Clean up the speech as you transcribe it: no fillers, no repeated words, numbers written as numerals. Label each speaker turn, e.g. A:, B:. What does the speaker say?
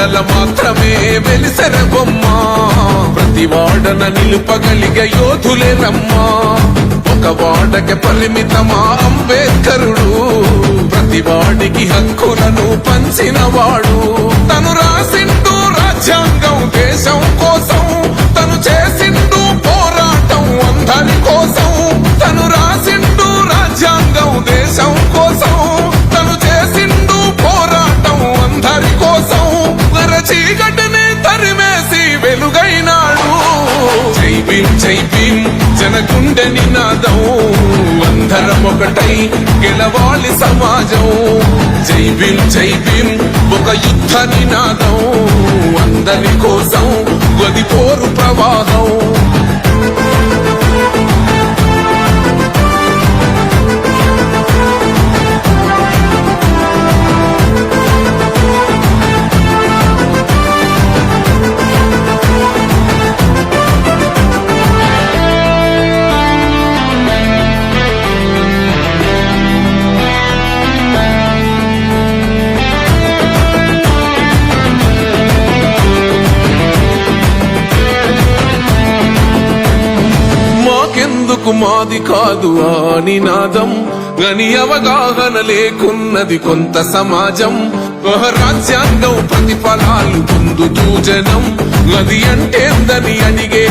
A: వాడల మాత్రమే వెలిసెర బొమ్మ ప్రతి వాడన నిలుపగలిగే యోధులే రమ్మా ఒక వాడకి పరిమితమా అంబేద్కరుడు ప్రతి వాడికి హక్కులను పంచిన వాడు తను రాసిండు రాజ్యాంగం దేశం కోసం తను చేసిండు పోరాటం అందరి కోసం తను రాసిండు రాజ్యాంగం దేశం కోసం తను చేసిండు పోరాటం అందరి కోసం చీకటిని తరిమేసి వెలుగైనాడు జై భీమ్ జై భీమ్ జనగుండె నినాదం అందరం ఒకటై గెలవాలి సమాజం జై భీమ్ ఒక యుద్ధ నినాదం అందరి కోసం గది పోరు ప్రవాహం మాకెందుకు మాది కాదు ఆ నినాదం గని అవగాహన లేకున్నది కొంత సమాజం రాజ్యాంగం ప్రతిఫలాలు పొందుతూ జనం అది అంటేందని అడిగే